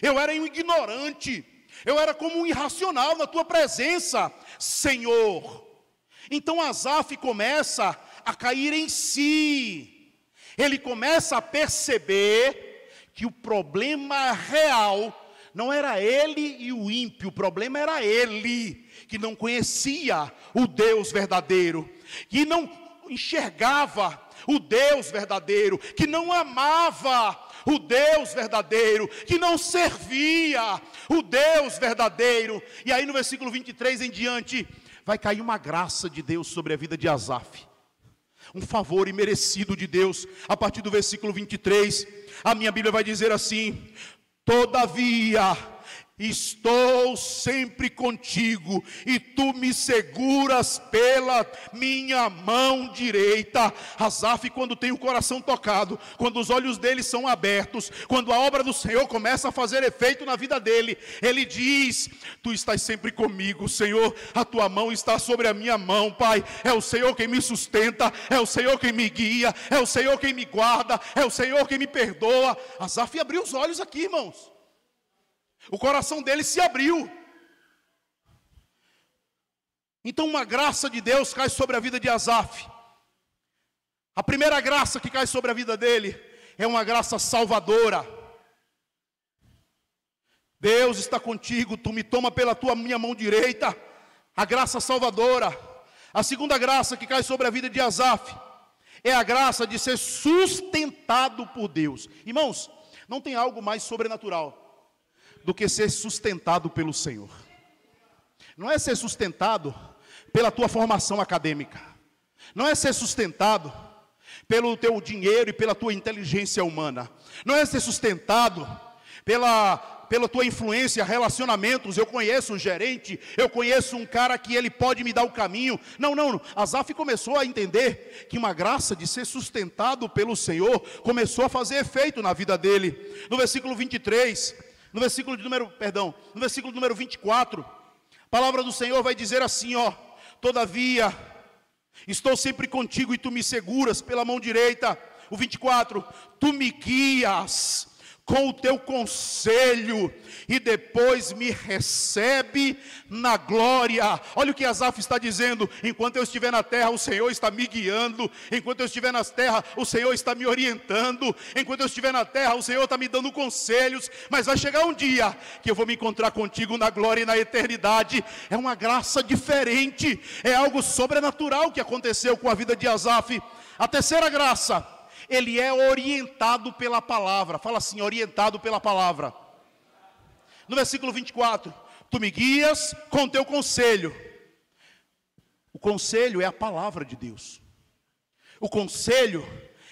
eu era um ignorante, eu era como um irracional na tua presença, Senhor. Então Asaf começa a cair em si, ele começa a perceber que o problema real não era ele e o ímpio, o problema era ele, que não conhecia o Deus verdadeiro, que não enxergava o Deus verdadeiro, que não amava o Deus verdadeiro, que não servia o Deus verdadeiro. E aí no versículo 23 em diante, vai cair uma graça de Deus sobre a vida de Asaf, um favor imerecido de Deus. A partir do versículo 23, a minha Bíblia vai dizer assim: todavia estou sempre contigo, e tu me seguras pela minha mão direita. Asaf, quando tem o coração tocado, quando os olhos dele são abertos, quando a obra do Senhor começa a fazer efeito na vida dele, ele diz: tu estás sempre comigo, Senhor, a tua mão está sobre a minha mão, Pai. É o Senhor quem me sustenta, é o Senhor quem me guia, é o Senhor quem me guarda, é o Senhor quem me perdoa. Asaf abriu os olhos aqui, irmãos. O coração dele se abriu. Então uma graça de Deus cai sobre a vida de Asaf. A primeira graça que cai sobre a vida dele é uma graça salvadora. Deus está contigo, tu me toma pela tua minha mão direita. A graça salvadora. A segunda graça que cai sobre a vida de Asaf é a graça de ser sustentado por Deus. Irmãos, não tem algo mais sobrenatural do que ser sustentado pelo Senhor. Não é ser sustentado pela tua formação acadêmica, não é ser sustentado pelo teu dinheiro e pela tua inteligência humana, não é ser sustentado pela tua influência, relacionamentos. Eu conheço um gerente, eu conheço um cara que ele pode me dar o caminho. Não. Asaf começou a entender que uma graça de ser sustentado pelo Senhor começou a fazer efeito na vida dele. No versículo 23, no versículo número 24, a palavra do Senhor vai dizer assim, ó: todavia, estou sempre contigo e tu me seguras pela mão direita. O 24, tu me guias com o teu conselho, e depois me recebe na glória. Olha o que Asaf está dizendo: enquanto eu estiver na terra, o Senhor está me guiando. Enquanto eu estiver na terra, o Senhor está me orientando. Enquanto eu estiver na terra, o Senhor está me dando conselhos. Mas vai chegar um dia que eu vou me encontrar contigo na glória e na eternidade. É uma graça diferente, é algo sobrenatural que aconteceu com a vida de Asaf. A terceira graça: ele é orientado pela palavra. Fala assim: orientado pela palavra. No versículo 24, tu me guias com teu conselho. O conselho é a palavra de Deus. O conselho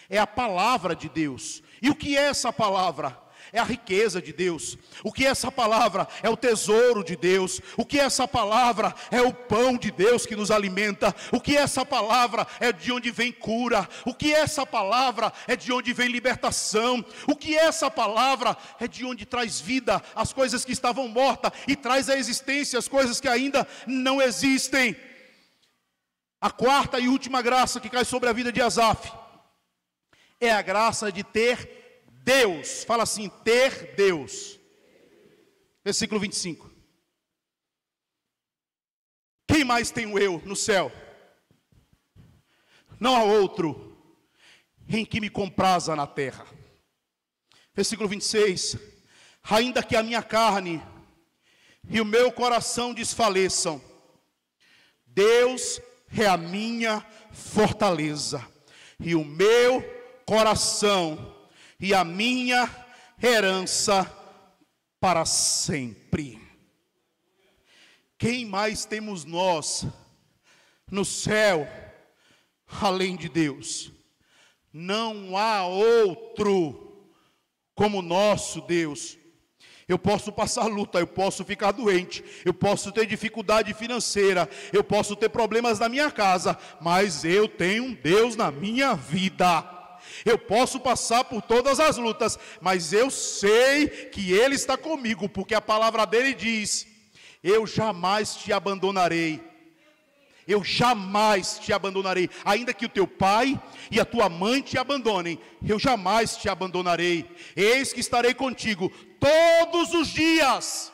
é a palavra de Deus. E o que é essa palavra? É a riqueza de Deus. O que é essa palavra? É o tesouro de Deus. O que é essa palavra? É o pão de Deus que nos alimenta. O que é essa palavra? É de onde vem cura. O que é essa palavra? É de onde vem libertação. O que é essa palavra? É de onde traz vida as coisas que estavam mortas e traz à existência as coisas que ainda não existem. A quarta e última graça que cai sobre a vida de Asaf é a graça de ter Deus. Fala assim: ter Deus. Versículo 25. Quem mais tenho eu no céu? Não há outro em que me compraza na terra. Versículo 26. Ainda que a minha carne e o meu coração desfaleçam, Deus é a minha fortaleza, e o meu coração e a minha herança para sempre. Quem mais temos nós no céu além de Deus? Não há outro como nosso Deus. Eu posso passar luta, eu posso ficar doente, eu posso ter dificuldade financeira, eu posso ter problemas na minha casa, mas eu tenho um Deus na minha vida. Eu posso passar por todas as lutas, mas eu sei que Ele está comigo, porque a palavra dele diz: eu jamais te abandonarei. Eu jamais te abandonarei. Ainda que o teu pai e a tua mãe te abandonem, eu jamais te abandonarei. Eis que estarei contigo todos os dias,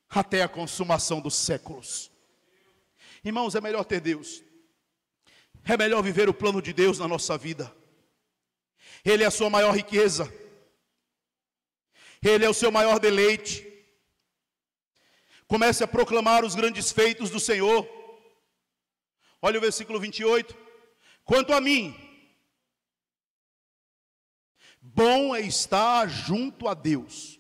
até a consumação dos séculos. Irmãos, é melhor ter Deus. É melhor viver o plano de Deus na nossa vida. Ele é a sua maior riqueza. Ele é o seu maior deleite. Comece a proclamar os grandes feitos do Senhor. Olha o versículo 28. Quanto a mim, bom é estar junto a Deus.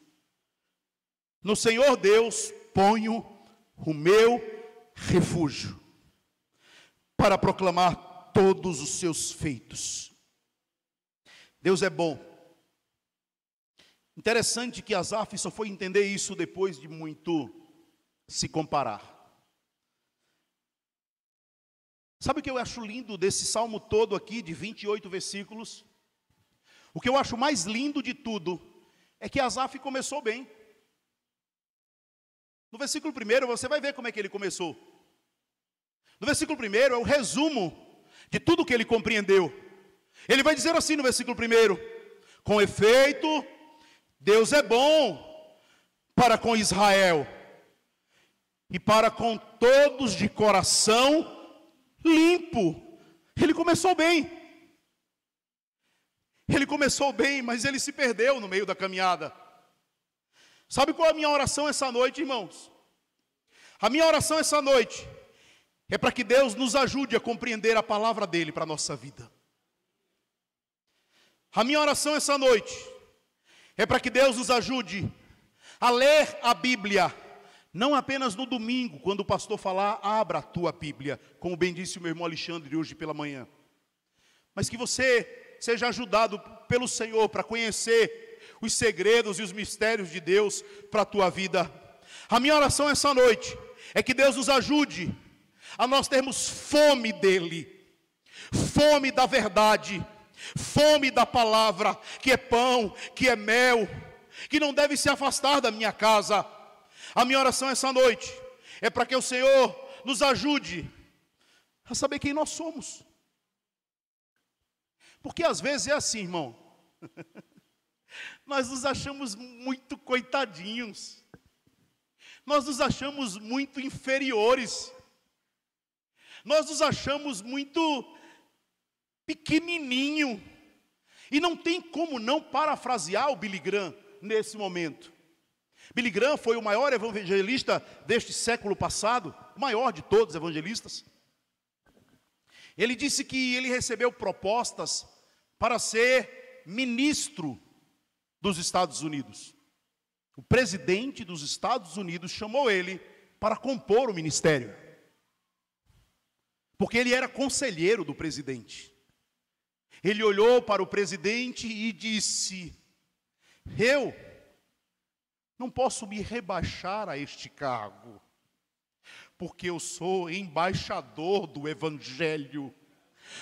No Senhor Deus ponho o meu refúgio, para proclamar todos os seus feitos. Deus é bom. Interessante que Asaf só foi entender isso depois de muito se comparar. Sabe o que eu acho lindo desse salmo todo aqui, de 28 versículos? O que eu acho mais lindo de tudo é que Asaf começou bem. No versículo 1 você vai ver como é que ele começou. No versículo 1 é o resumo de tudo que ele compreendeu. Ele vai dizer assim no versículo 1: com efeito, Deus é bom para com Israel e para com todos de coração limpo. Ele começou bem. Ele começou bem, mas ele se perdeu no meio da caminhada. Sabe qual é a minha oração essa noite, irmãos? A minha oração essa noite é para que Deus nos ajude a compreender a palavra dele para a nossa vida. A minha oração essa noite é para que Deus nos ajude a ler a Bíblia, não apenas no domingo, quando o pastor falar, abra a tua Bíblia, como bem disse o meu irmão Alexandre hoje pela manhã, mas que você seja ajudado pelo Senhor para conhecer os segredos e os mistérios de Deus para a tua vida. A minha oração essa noite é que Deus nos ajude a nós termos fome dEle, fome da verdade, fome da palavra, que é pão, que é mel, que não deve se afastar da minha casa. A minha oração essa noite é para que o Senhor nos ajude a saber quem nós somos. Porque às vezes é assim, irmão. Nós nos achamos muito coitadinhos. Nós nos achamos muito inferiores. Nós nos achamos muito pequenininho. E não tem como não parafrasear o Billy Graham nesse momento. Billy Graham foi o maior evangelista deste século passado, o maior de todos os evangelistas. Ele disse que ele recebeu propostas para ser ministro dos Estados Unidos. O presidente dos Estados Unidos chamou ele para compor o ministério, porque ele era conselheiro do presidente. Ele olhou para o presidente e disse: eu não posso me rebaixar a este cargo, porque eu sou embaixador do Evangelho,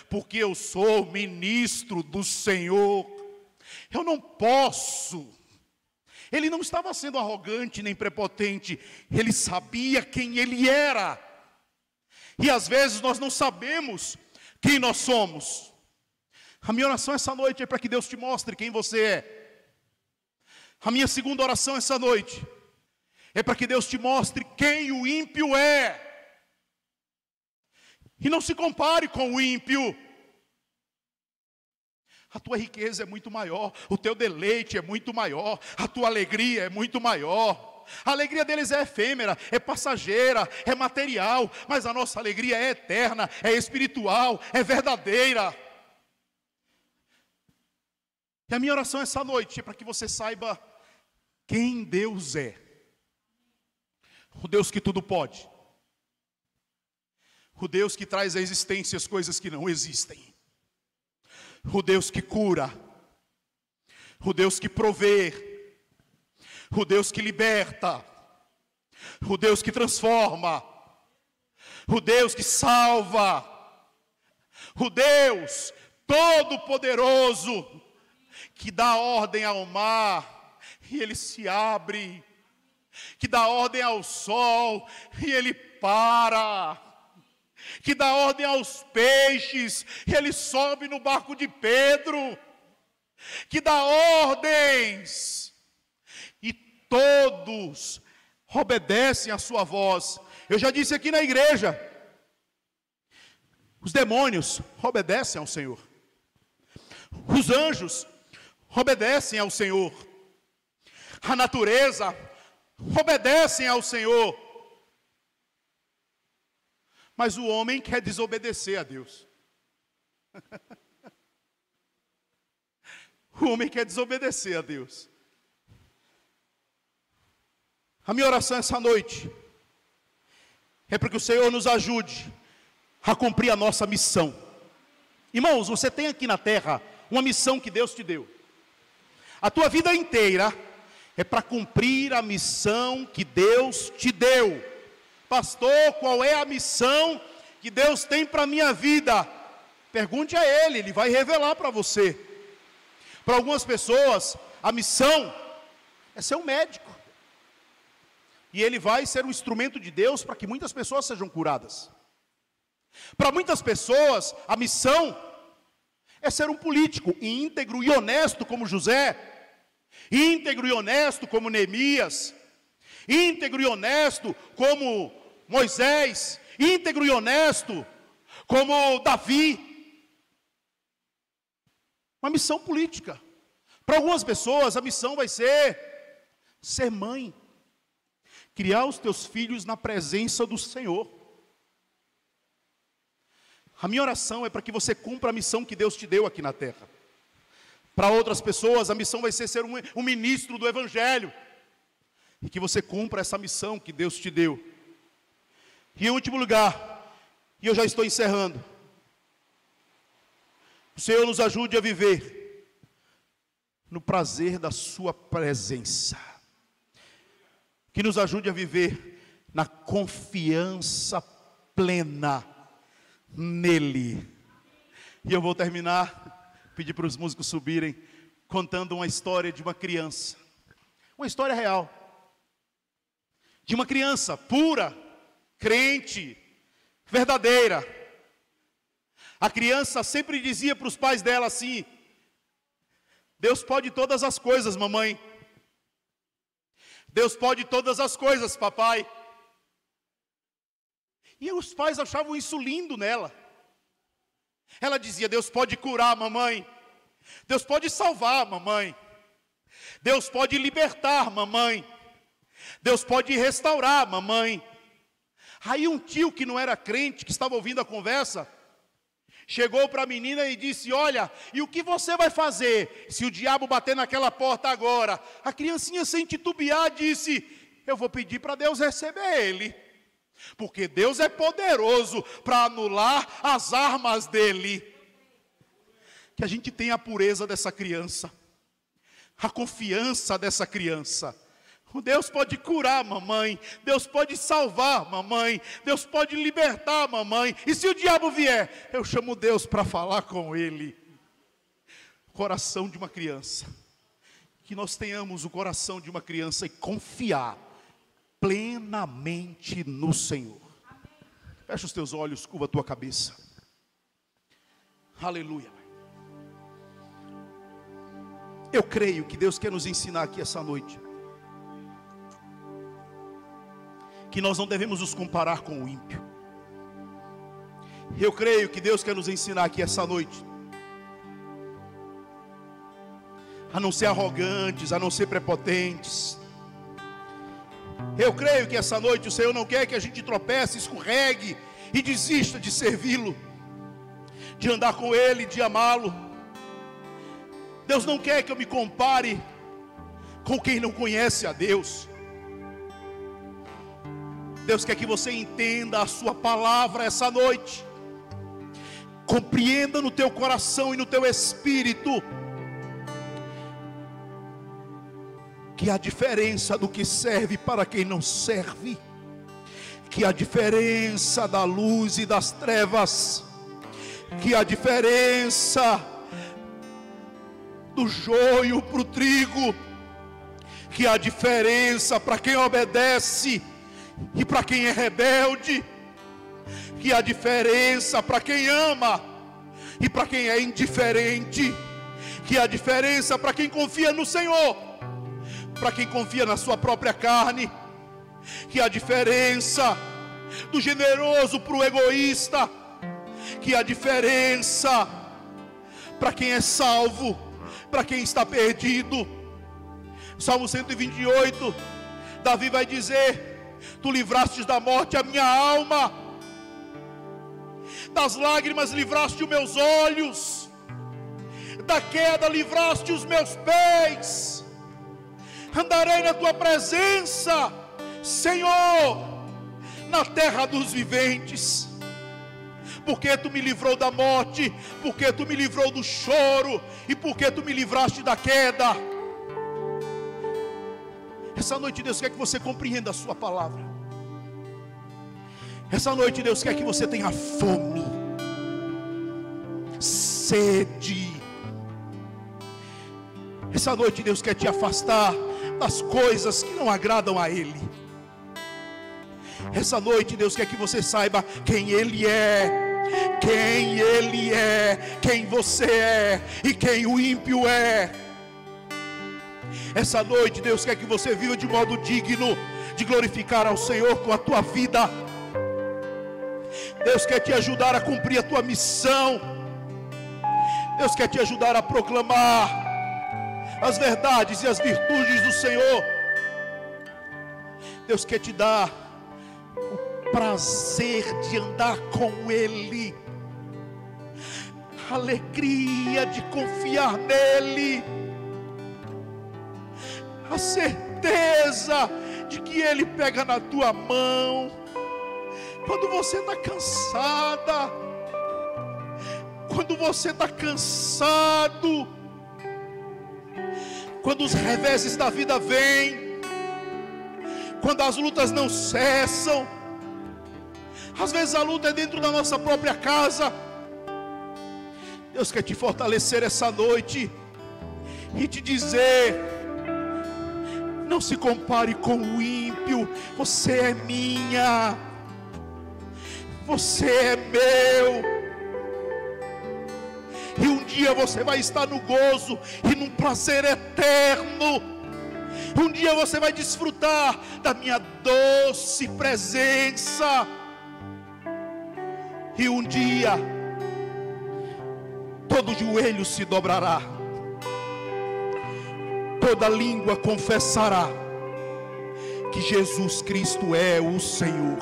porque eu sou ministro do Senhor. Eu não posso. Ele não estava sendo arrogante nem prepotente, ele sabia quem ele era. E às vezes nós não sabemos quem nós somos. A minha oração essa noite é para que Deus te mostre quem você é. A minha segunda oração essa noite é para que Deus te mostre quem o ímpio é. E não se compare com o ímpio. A tua riqueza é muito maior, o teu deleite é muito maior, a tua alegria é muito maior. A alegria deles é efêmera, é passageira, é material, mas a nossa alegria é eterna, é espiritual, é verdadeira. E a minha oração essa noite é para que você saiba quem Deus é. O Deus que tudo pode. O Deus que traz à existência as coisas que não existem. O Deus que cura, o Deus que provê, o Deus que liberta, o Deus que transforma, o Deus que salva, o Deus todo-poderoso que dá ordem ao mar e ele se abre, que dá ordem ao sol e ele para, que dá ordem aos peixes, e ele sobe no barco de Pedro, que dá ordens, e todos obedecem à sua voz. Eu já disse aqui na igreja, os demônios obedecem ao Senhor, os anjos obedecem ao Senhor, a natureza obedecem ao Senhor, mas o homem quer desobedecer a Deus. O homem quer desobedecer a Deus. A minha oração essa noite é para que o Senhor nos ajude a cumprir a nossa missão. Irmãos, você tem aqui na terra uma missão que Deus te deu. A tua vida inteira é para cumprir a missão que Deus te deu. Pastor, qual é a missão que Deus tem para a minha vida? Pergunte a Ele, Ele vai revelar para você. Para algumas pessoas, a missão é ser um médico. E ele vai ser um instrumento de Deus para que muitas pessoas sejam curadas. Para muitas pessoas, a missão é ser um político íntegro e honesto como José, íntegro e honesto como Neemias, íntegro e honesto como Moisés, íntegro e honesto como Davi. Uma missão política. Para algumas pessoas, a missão vai ser mãe. Criar os teus filhos na presença do Senhor. A minha oração é para que você cumpra a missão que Deus te deu aqui na terra. Para outras pessoas, a missão vai ser um ministro do Evangelho. E que você cumpra essa missão que Deus te deu. E em último lugar, e eu já estou encerrando, o Senhor nos ajude a viver no prazer da sua presença. Que nos ajude a viver na confiança plena nele. E eu vou terminar, pedir para os músicos subirem, contando uma história de uma criança. Uma história real. De uma criança pura, crente, verdadeira. A criança sempre dizia para os pais dela assim: Deus pode todas as coisas, mamãe. Deus pode todas as coisas, papai. E os pais achavam isso lindo nela. Ela dizia: Deus pode curar, mamãe. Deus pode salvar, mamãe. Deus pode libertar, mamãe. Deus pode restaurar, mamãe. Aí um tio que não era crente, que estava ouvindo a conversa, chegou para a menina e disse: olha, e o que você vai fazer se o diabo bater naquela porta agora? A criancinha, sem titubear, disse: eu vou pedir para Deus receber ele, porque Deus é poderoso para anular as armas dele. Que a gente tenha a pureza dessa criança, a confiança dessa criança. Deus pode curar, mamãe. Deus pode salvar, mamãe. Deus pode libertar, mamãe. E se o diabo vier, eu chamo Deus para falar com ele. Coração de uma criança. Que nós tenhamos o coração de uma criança e confiar plenamente no Senhor. Fecha os teus olhos, curva a tua cabeça. Aleluia. Eu creio que Deus quer nos ensinar aqui essa noite que nós não devemos nos comparar com o ímpio. Eu creio que Deus quer nos ensinar aqui essa noite a não ser arrogantes, a não ser prepotentes. Eu creio que essa noite o Senhor não quer que a gente tropece, escorregue e desista de servi-lo, de andar com Ele, de amá-lo. Deus não quer que eu me compare com quem não conhece a Deus. Deus quer que você entenda a sua palavra essa noite. Compreenda no teu coração e no teu espírito que há diferença do que serve para quem não serve, que há diferença da luz e das trevas, que há diferença do joio para o trigo, que há diferença para quem obedece e para quem é rebelde, que há diferença para quem ama e para quem é indiferente, que há diferença para quem confia no Senhor, para quem confia na sua própria carne, que há diferença do generoso para o egoísta, que há diferença para quem é salvo, para quem está perdido. Salmo 128, Davi vai dizer: tu livrastes da morte a minha alma, das lágrimas livraste os meus olhos, da queda livraste os meus pés. Andarei na tua presença, Senhor, na terra dos viventes. Porque tu me livrou da morte, porque tu me livrou do choro, e porque tu me livraste da queda. Essa noite Deus quer que você compreenda a sua palavra. Essa noite Deus quer que você tenha fome, sede. Essa noite Deus quer te afastar das coisas que não agradam a Ele. Essa noite Deus quer que você saiba quem Ele é, quem Ele é, quem você é e quem o ímpio é. Essa noite Deus quer que você viva de modo digno de glorificar ao Senhor com a tua vida. Deus quer te ajudar a cumprir a tua missão. Deus quer te ajudar a proclamar as verdades e as virtudes do Senhor. Deus quer te dar o prazer de andar com Ele, a alegria de confiar nele, a certeza de que Ele pega na tua mão quando você está cansada, quando você está cansado, quando os reveses da vida vêm, quando as lutas não cessam. Às vezes a luta é dentro da nossa própria casa. Deus quer te fortalecer essa noite e te dizer: não se compare com o ímpio. Você é minha, você é meu. E um dia você vai estar no gozo e num prazer eterno. Um dia você vai desfrutar da minha doce presença. E um dia todo joelho se dobrará, toda língua confessará que Jesus Cristo é o Senhor.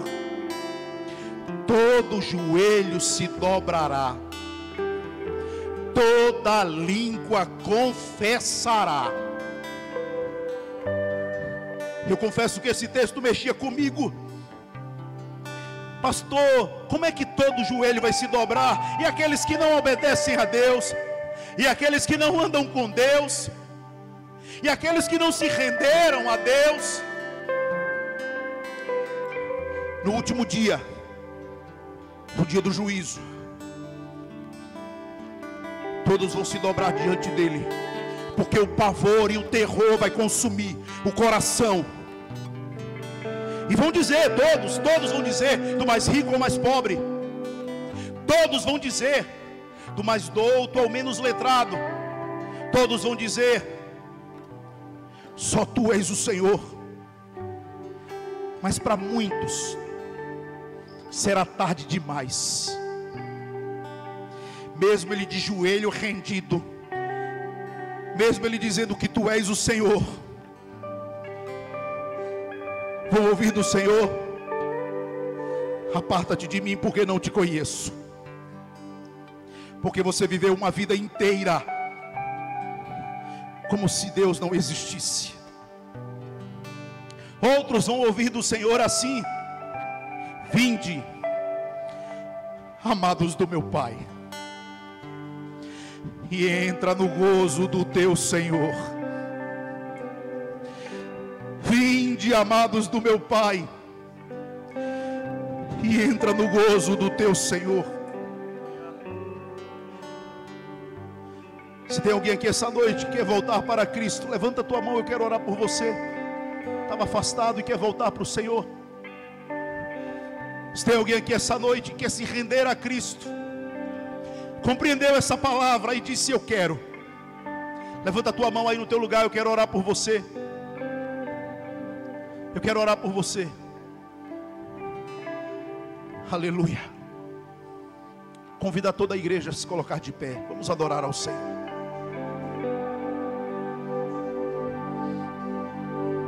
Todo joelho se dobrará, toda língua confessará. Eu confesso que esse texto mexia comigo. Pastor, como é que todo joelho vai se dobrar? E aqueles que não obedecem a Deus, e aqueles que não andam com Deus, e aqueles que não se renderam a Deus? No último dia, no dia do juízo, todos vão se dobrar diante dele, porque o pavor e o terror vai consumir o coração. E vão dizer, todos vão dizer, do mais rico ao mais pobre, todos vão dizer, do mais douto ao menos letrado, todos vão dizer: só tu és o Senhor. Mas para muitos será tarde demais. Mesmo ele de joelho rendido, mesmo ele dizendo que tu és o Senhor, vou ouvir do Senhor: aparta-te de mim, porque não te conheço. Porque você viveu uma vida inteira como se Deus não existisse. Outros vão ouvir do Senhor assim: vinde, amados do meu Pai, e entra no gozo do teu Senhor. Vinde, amados do meu Pai, e entra no gozo do teu Senhor. Se tem alguém aqui essa noite que quer voltar para Cristo, levanta a tua mão, eu quero orar por você. Estava afastado e quer voltar para o Senhor. Se tem alguém aqui essa noite que quer se render a Cristo, compreendeu essa palavra e disse: eu quero. Levanta a tua mão aí no teu lugar, eu quero orar por você. Eu quero orar por você. Aleluia. Convida toda a igreja a se colocar de pé. Vamos adorar ao Senhor.